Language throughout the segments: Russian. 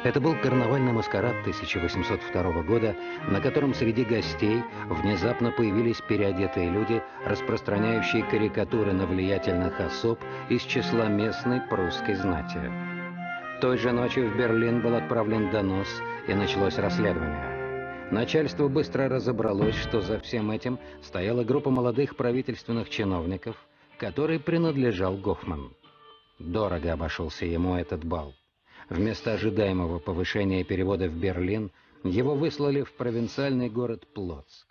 Это был карнавальный маскарад 1802 года, на котором среди гостей внезапно появились переодетые люди, распространяющие карикатуры на влиятельных особ из числа местной прусской знати. Той же ночью в Берлин был отправлен донос, и началось расследование. Начальство быстро разобралось, что за всем этим стояла группа молодых правительственных чиновников, которой принадлежал Гофман. Дорого обошелся ему этот бал. Вместо ожидаемого повышения перевода в Берлин его выслали в провинциальный город Плотск.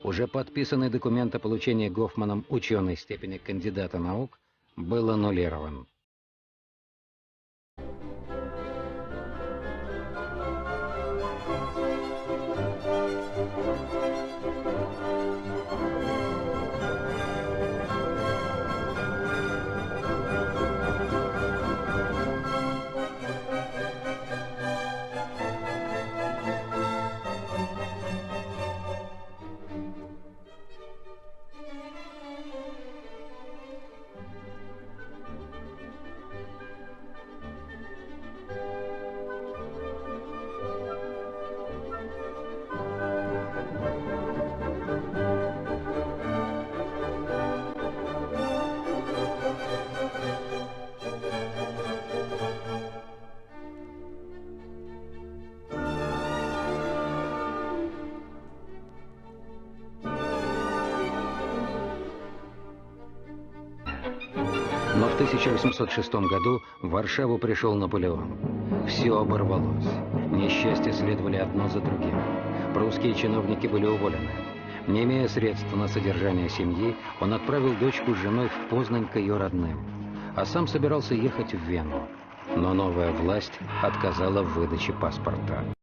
Уже подписанный документ о получении Гофманом ученой степени кандидата наук был аннулирован. Но в 1806 году в Варшаву пришел Наполеон. Все оборвалось. Несчастья следовали одно за другим. Прусские чиновники были уволены. Не имея средств на содержание семьи, он отправил дочку с женой в Познань к ее родным, а сам собирался ехать в Вену. Но новая власть отказала в выдаче паспорта.